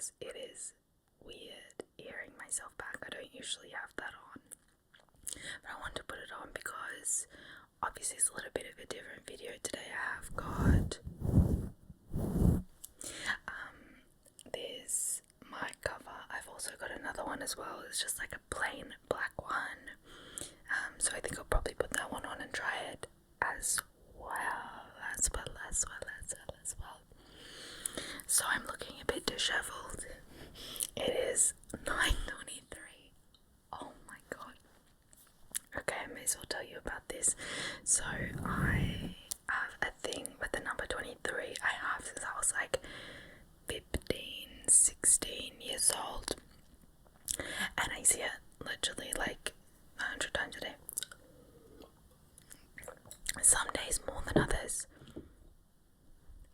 because it is weird hearing myself back. I don't usually have that on, but I want to put it on because obviously it's a little bit of a different video today. I have got this mic cover. I've also got another one as well. It's just like a plain black one. So I think I'll probably put that one on and try it as well. So I'm looking a bit disheveled. It is 9:23. Oh my god. Okay, I may as well tell you about this. So I have a thing with the number 23. I have since I was like 15, 16 years old. And I see it literally like 100 times a day. Some days more than others.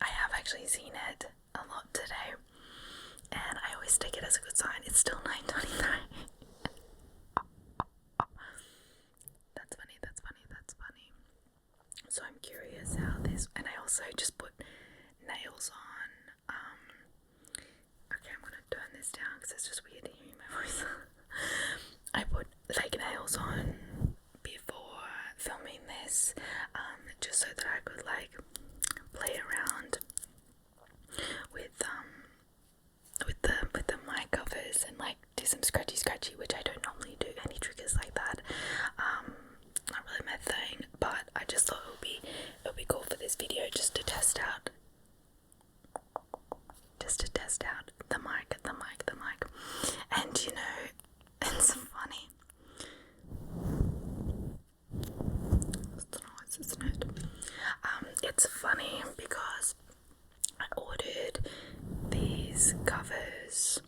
I have actually seen it a lot today, and I always take it as a good sign. It's still 9:23. That's funny. So I'm curious how this, and I also just put nails on. Okay, I'm gonna turn this down because it's just weird hearing my voice. I put fake nails on before filming this, just so that I could like play around with the mic covers and like do some scratchy, which I don't normally do any triggers like that. Not really my thing, but I just thought it would be cool for this video just to test out the mic. And you know, it's funny. It's funny because I ordered these covers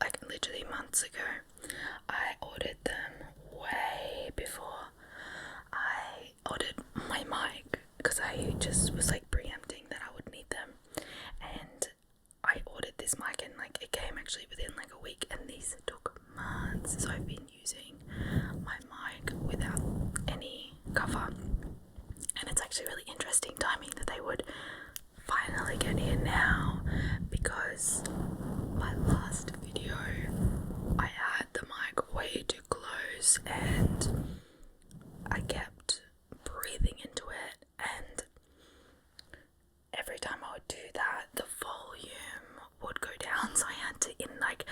like literally months ago. I ordered them way before I ordered my mic because I just was like preempting that I would need them, and I ordered this mic and like it came actually within like a week, and these took months. So I've been using my mic without any cover, and it's actually really interesting timing that they would finally get in now, because my last video I had the mic way too close and I kept breathing into it, and every time I would do that the volume would go down, so I had to, in like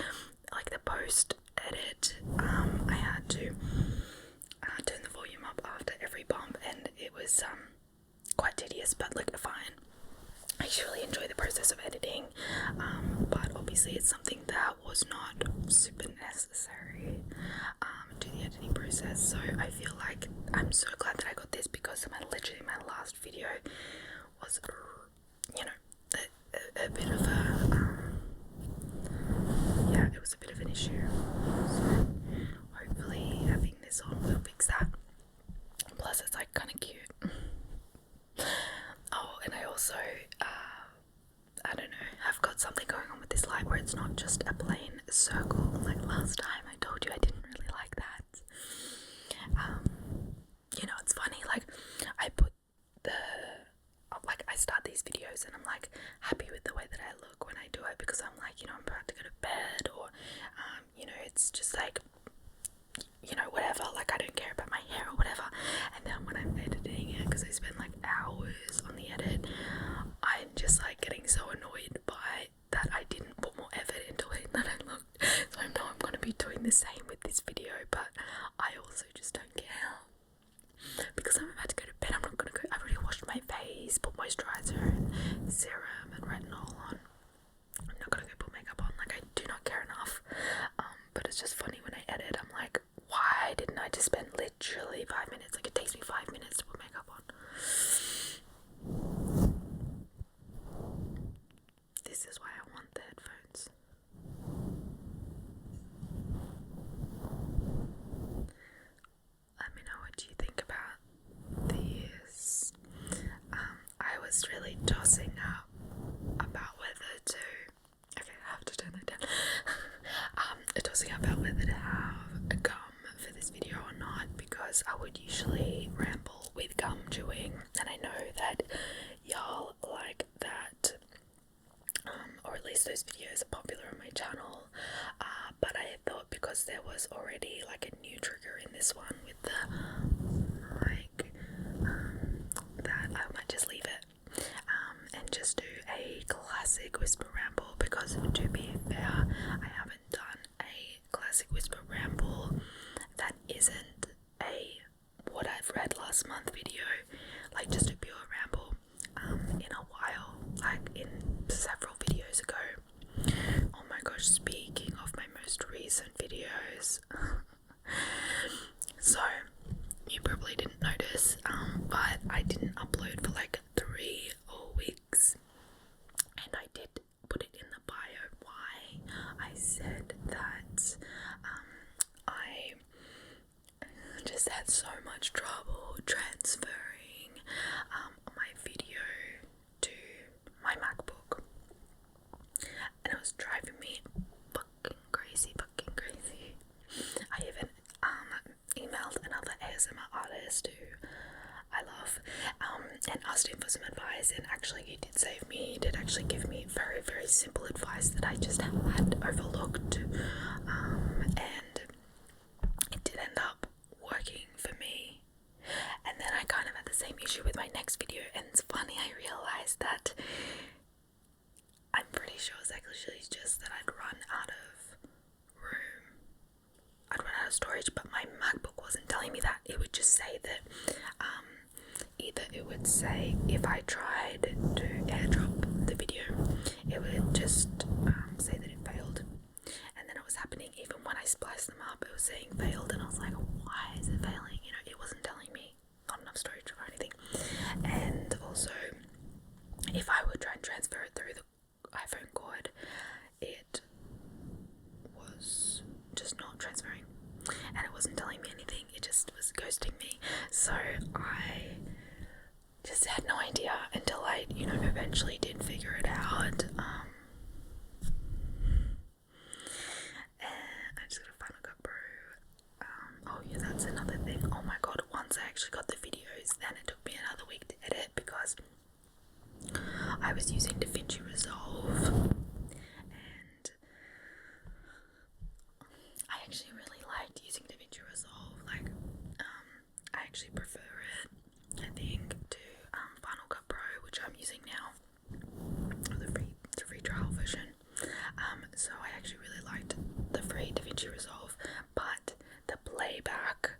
the post edit, I had to turn the volume up after every bump, and it was quite tedious, but like fine. I actually enjoy the process of editing, but obviously it's something that was not super necessary to the editing process. So I feel like I'm so glad that I got this, because literally my last video was, you know, a bit of it was a bit of an issue. So hopefully having this on will fix that. Plus it's like kind of cute. Oh, and I also, I don't know, I've got something going on with this light where it's not just a plain circle. Like last time I told you I didn't really like that. You know, it's funny, like I put I start these videos and I'm like happy with the way that I look when I do it, because I'm like, you know, I'm about to go to bed, or, you know, it's just like, you know, whatever, like I don't care about my hair or whatever. And then when I'm editing it, because I spend like hours on the edit, I'm just like getting so annoyed by that I didn't put more effort into it than I looked. So I know I'm going to be doing the same with this video, but I also just don't care, because I'm about to go to bed. I'm not going to go, I've already washed my face, put moisturizer and serum and retinol on. I'm not going to go put makeup on, like I do not care enough. But it's just funny when I edit, I'm like, why didn't I just spend literally 5 minutes? Like it takes me 5 minutes to put makeup on. This is why I want the headphones. Let me know what you think about this. I was really tossing up about whether to, okay, I have to turn that down. Tossing up about whether to have a gum for this video or not, because I would usually ramble with gum chewing, and I know that y'all like that, or at least those videos are popular on my channel. But I thought because there was already like a new trigger in this one with the mic, that I might just leave it and just do a classic whisper ramble, because to be fair, I haven't done a classic whisper ramble that isn't a what I've read last month video, like just a pure ramble, in a while, like in several videos ago. Oh my gosh, speaking of my most recent videos, so you probably didn't notice, but I didn't upload for like 3 weeks, and I did put it in the bio why. I said that I just had so much trouble transferring my video to my MacBook, and it was driving me fucking crazy. I even emailed another ASMR artist who I love, and asked him for some advice, and actually he did save me. He did actually give me very, very simple advice that I just had overlooked, and it did end up working for me. And then I kind of had the same issue with my next video, and it's funny, I realized that I'm pretty sure it's actually just that I'd run out of storage, but my MacBook wasn't telling me that. It would just say that either it would say if I tried to airdrop the video, it would just say that it failed, and then it was happening even when I spliced them up. It was saying failed, and I was like, why is it failing? You know, it wasn't telling me not enough storage or anything. And also, if I would try and transfer it through the iPhone cord, it was just not transferring, and it wasn't telling me anything. It just was ghosting me. So I just had no idea until I, eventually did figure it out. And I just gotta Final Cut Pro. Oh yeah, that's another thing. Oh my god, once I actually got the videos, then it took me another week to edit because I was using DaVinci Resolve, and I actually really liked using DaVinci Resolve. Like, I actually prefer it, I think, to Final Cut Pro, which I'm using now, the free trial version. So I actually really liked the free DaVinci Resolve, but the playback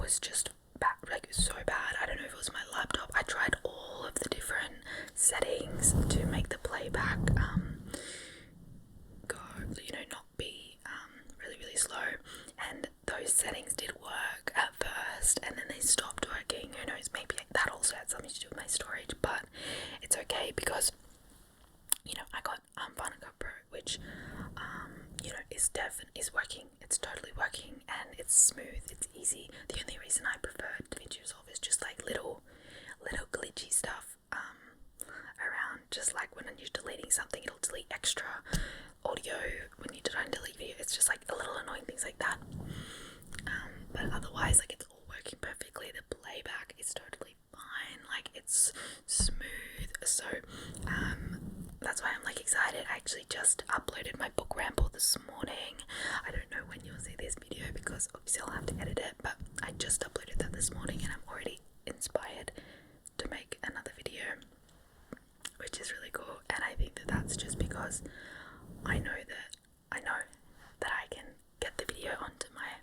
was just bad, like so bad. I don't know if it was my laptop. I tried all of the different settings to make the playback go, not be really slow, and those settings did work at first, and then they stopped working. Who knows, maybe that also had something to do with my storage, but it's okay because I got Final Cut Pro, which is working. It's totally working, and it's smooth, it's easy. The only reason I prefer DaVinci Resolve is just like little glitchy stuff around, just like when you're deleting something, it'll delete extra audio when you try and delete video. It's just like a little annoying things like that, but otherwise, like, it's all working perfectly. The playback is totally fine, like, it's smooth. So that's why I'm like excited. I actually just uploaded my book ramble this morning. I don't know when you'll see this video because obviously I'll have to edit it, but I just uploaded that this morning, and I'm already inspired to make another video, which is really cool. And I think that that's just because I know that I can get the video onto my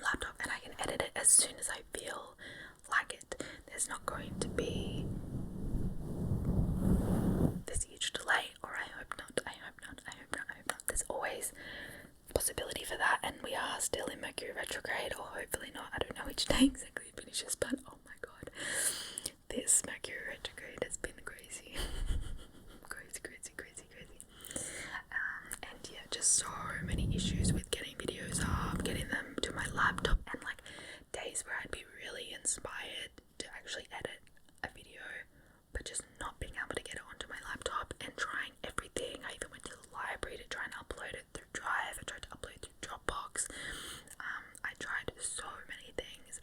laptop and I can edit it as soon as I feel like it. There's not going to be this huge delay, or I hope not. There's always a possibility for that, and we are still in Mercury retrograde, or hopefully not. I don't know which day exactly it finishes, but oh my god, this Mercury retrograde has been crazy. crazy. And yeah, just so many issues with getting videos up, getting them to my laptop, and like days where I'd be really inspired to actually edit a video, but just not being able to get it onto my laptop, and trying everything. I even went to the library to try and upload it through Drive. I tried to upload through Dropbox. I tried so many things,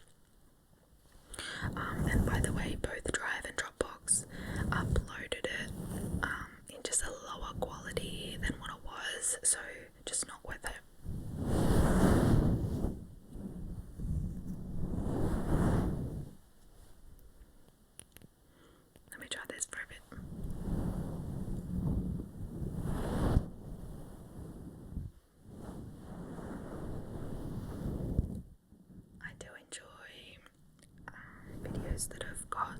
videos that have got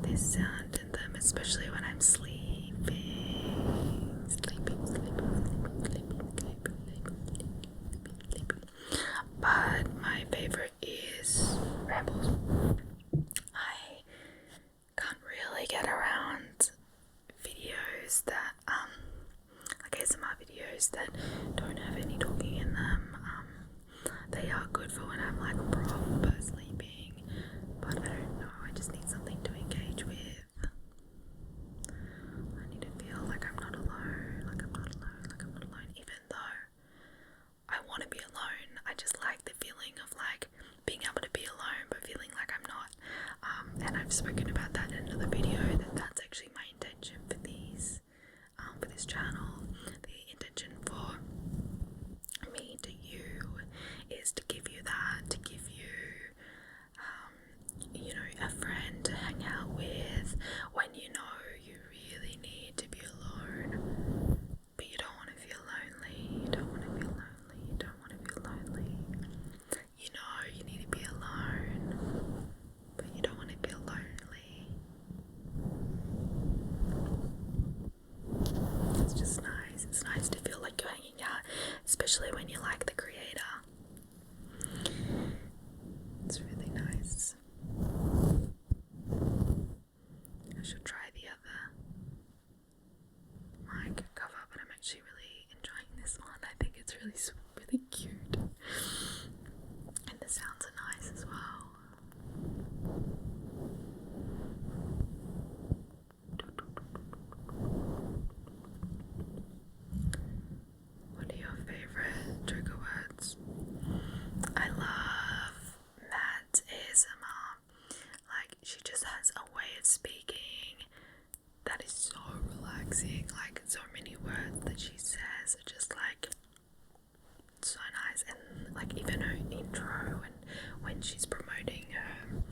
this sound in them, especially when I'm sleeping. But my favorite is Rambles. I can't really get around videos that like ASMR videos that don't have any talking in them. They are good for when I'm like proper sleeping, but I don't know, I just need something to engage with. I need to feel like I'm not alone, even though I want to be alone. I just like the feeling of like being able to be alone but feeling like I'm not. And I've spoken about that in another video, that's actually my intention for these, for this channel. The intention for me to you is to give you that, to give you, you know, a friend to hang out with when you know you really need to be alone, but you don't want to feel lonely, you don't want to feel lonely, you don't want to feel lonely. You know you need to be alone, but you don't want to feel lonely. It's just nice. It's nice to feel like you're hanging out, especially when you like the creator. It's really nice. I should try the other mic cover, but I'm actually really enjoying this one. I think it's really cute. And the sounds are nice as well. What are your favorite trigger words? I love Matt's ASMR. Like, she just has a way of speaking that is so relaxing. Like, so many words that she says are just like so nice. And like even her intro and when she's promoting her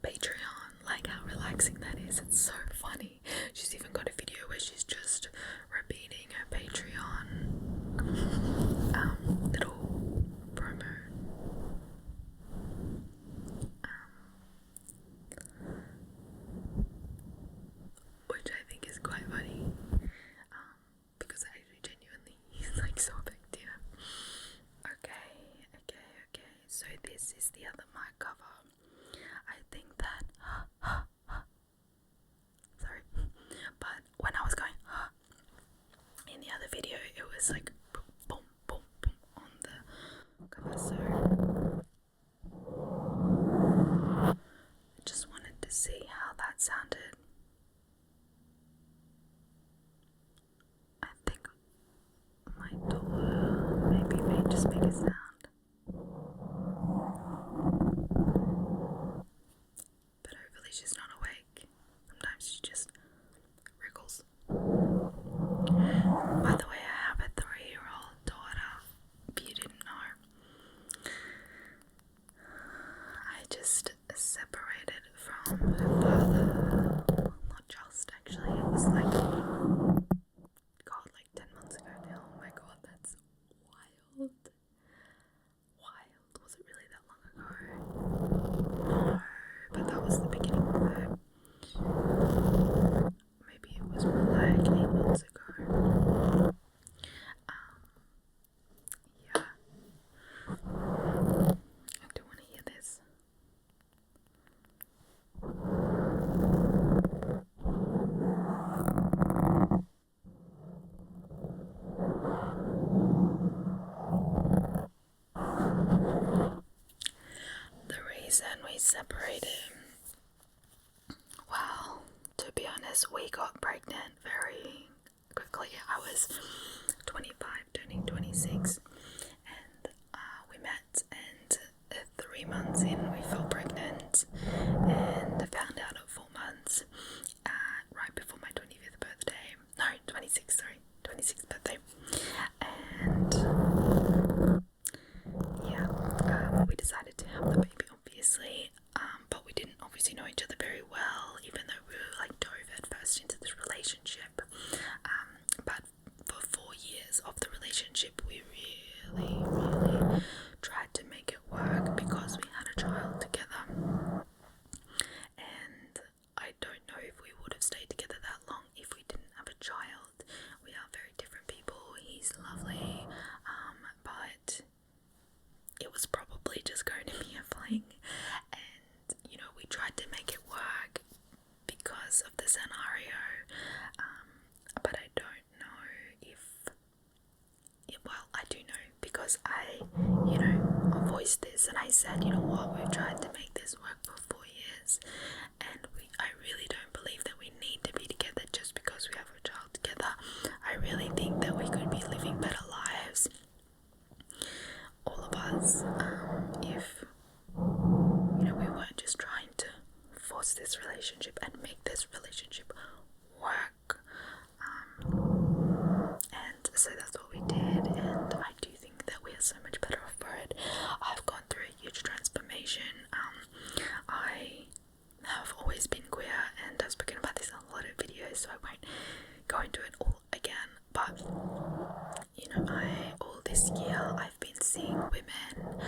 Patreon, like how relaxing that is. It's so funny. She's even got a video where she's just repeating her Patreon little promo. Which I think is quite funny, because I actually genuinely like so effective. Okay, so this is the other mic cover. I think that sorry, but when I was going in the other video, it was like boom, boom, boom on the cover, so I just wanted to see how that sounded. I think my door maybe may just make a sound. But hopefully she's not awake. Sometimes she just wriggles. By the way, I have a 3-year-old daughter, if you didn't know. I just separated from her father. Well, not just, actually. It was like, God, like 10 months ago now. Oh my God, that's wild. Was it really that long ago? No, but that was the beginning of it. Maybe it was more like 8 months ago. Yeah. I do want to hear this. The reason we separated, well, to be honest, we got pregnant very quickly. I was 25, turning 26, and we met, and 3 months in we fell pregnant, and found out at 4 months, right before my 25th birthday. No, 26th birthday. And yeah, we decided to have the baby, obviously, but we didn't obviously know each other very well, even though we were like dove head first into this relationship. But for 4 years of the relationship, we scenario, but I don't know if, well, I do know because I voiced this and I said, you know what, we've tried to make this work for 4 years, and I really don't believe that we need to be together just because we have a child together. I really think that we could be living better lives, all of us, if we weren't just trying to force this relationship and make this relationship work. And so that's what we did, and I do think that we are so much better off for it. I've gone through a huge transformation. I have always been queer, and I've spoken about this in a lot of videos, so I won't go into it all again, but all this year I've been seeing women,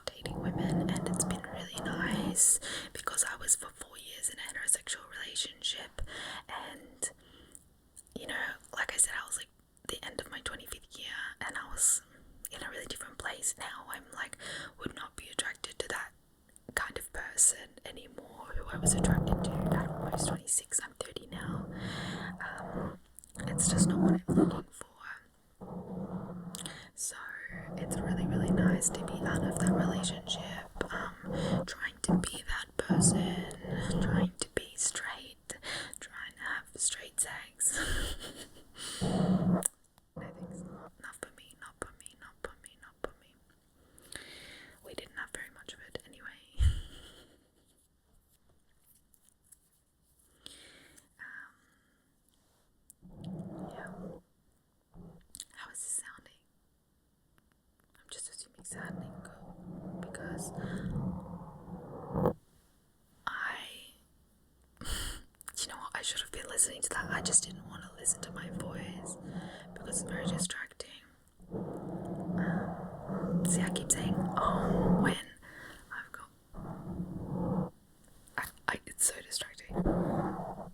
dating women, and it's been really nice because I was for 4 years in a heterosexual relationship, and like I said, I was like the end of my 25th year, and I was in a really different place. Now I'm like, would not be attracted to that kind of person anymore who I was attracted to at almost 26. I'm 30 now. It's just not what I'm looking for. So it's really, really nice to be out of that relationship, trying to be that person, trying to be straight, trying to have straight sex. No thanks, not for me, not for me, not for me, not for me. We didn't have very much of it anyway. Yeah. How is this sounding? I'm just assuming saddening because you know what, I should have been listening to that. I just didn't want to listen to my voice because it's very distracting. See, I keep saying, when I've got... it's so distracting.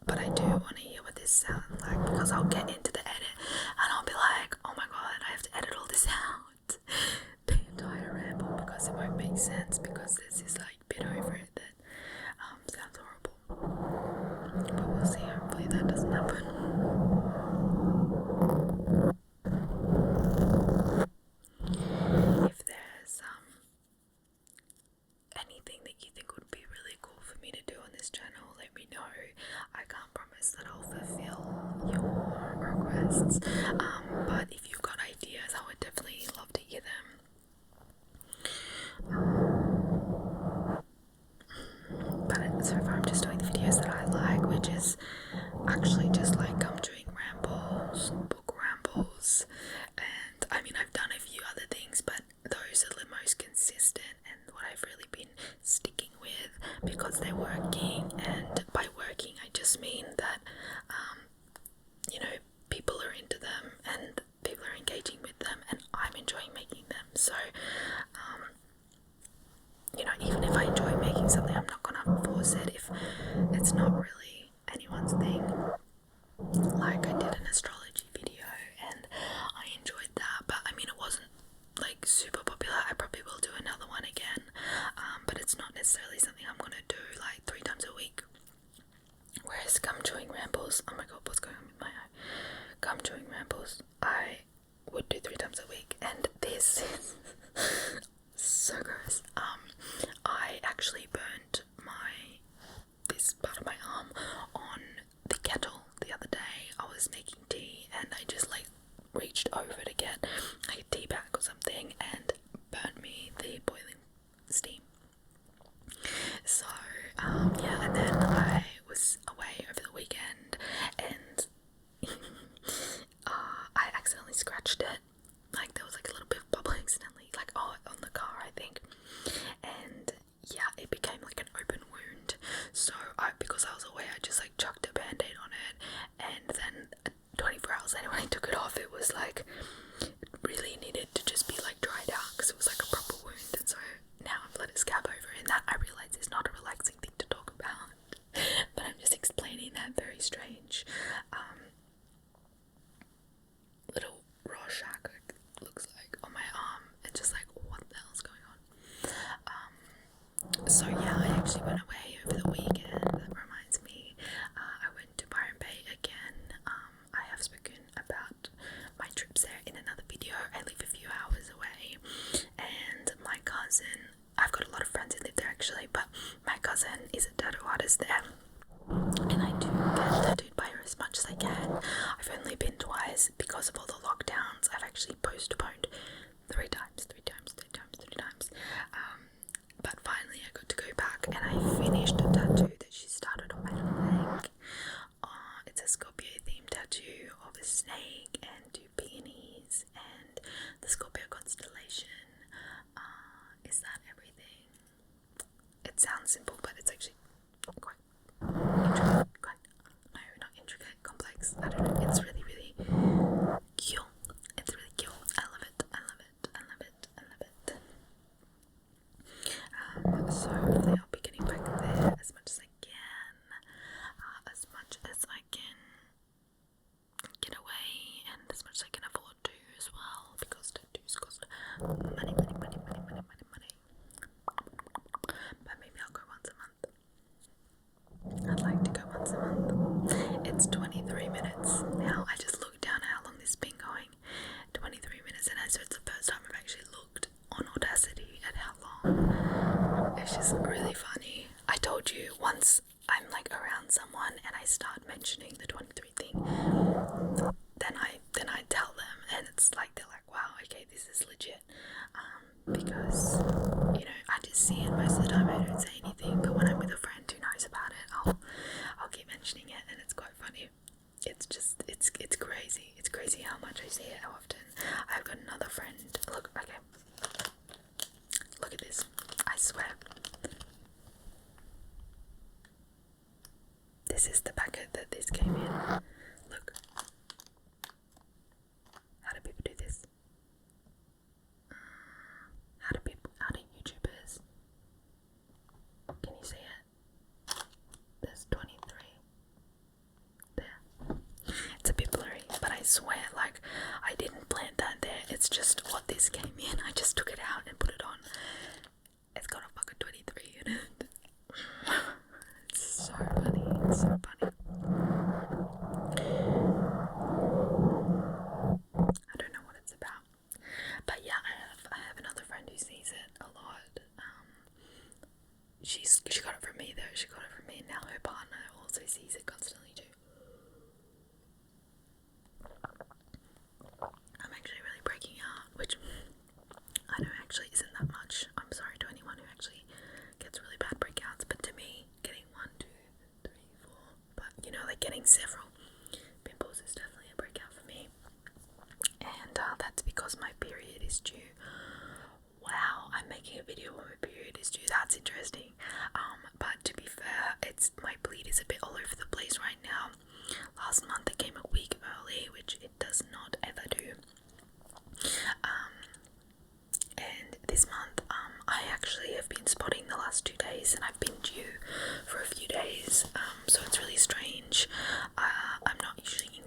But I do want to hear what this sounds like because I'll get into the edit and I'll be like, oh my god, I have to edit all this out. The entire ramble, because it won't make sense because there's this like bit over it that sounds horrible. But we'll see, hopefully that doesn't happen. If there's anything that you think would be really cool for me to do on this channel, let me know. I can't promise that I'll fulfill your requests, but if you've got ideas, I would definitely love to hear them. But so far I'm just doing the videos that I like, which is actually just like doing rambles, book rambles, and I mean I've done a few other things, but those are the most consistent and what I've really been sticking with because they're working. And by working I just mean that people are into them and people are engaging with them and I'm enjoying making them. So even if I enjoy making something, I'm not gonna force it if it's not really anyone's thing. Like I did an astrology video and I enjoyed that, but I mean it wasn't like super popular. I probably will do another one again, but it's not necessarily something I'm gonna do like 3 times a week. Whereas gum chewing rambles, oh my god, what's going on with my eye? Gum chewing rambles, I would do 3 times a week, and this is so gross. I actually burnt this part of my arm on the kettle the other day. I was making tea and I just like reached over to get like a tea bag or something and burnt me the boiling steam. So yeah, and then I was away over the weekend and sounds simple, but it's actually quite intricate. No, not intricate, complex. I don't know. It's really, really cute. It's really cute. I love it. I love it. I love it. I love it. So hopefully I'll be getting back there as much as I can. As much as I can get away, and as much as I can afford to as well, because tattoos cost money. But maybe I'll go once a month. I'd like to go once a month. It's 23 minutes now. I just looked down at how long this has been going. 23 minutes, and so it's the first time I've actually looked on Audacity at how long. It's just really funny. I told you, once I'm like around someone and I start mentioning the 23 thing, then I tell them, and it's like they're like, wow, okay, this is legit. Because you know, I just see it most of the time. I don't say anything, but when I'm with a friend who knows about it, I'll keep mentioning it, and it's quite funny. It's just it's crazy. It's crazy how much I see it, how often. I've got another friend. Look, okay. Look at this. I swear. This is the packet that this came in. Look. How do people do this? How do YouTubers? Can you see it? There's 23. There. It's a bit blurry, but I swear, like, I didn't plant that there. It's just what this came in. I just took it out and put it on. It's got a fucking 23 in it. It's so funny. It's so funny. I don't know what it's about. But yeah, I have another friend who sees it a lot. She got it from me though. She got it from me, and now her partner also sees it constantly too. I'm actually really breaking out, which I know actually isn't that much. I'm sorry to anyone who actually gets really bad breakouts, but to me, getting 1, 2, 3, 4, but you know, like getting several pimples is definitely a breakout for me. And that's because my period is due. Wow, I'm making a video when my period is due. That's interesting. But to be fair, my bleed is a bit all over the place right now. Last month it came a week early, which it does not ever do. And this month, I actually have been spotting the last 2 days, and I've been due for a few days. So it's really strange. I'm not usually in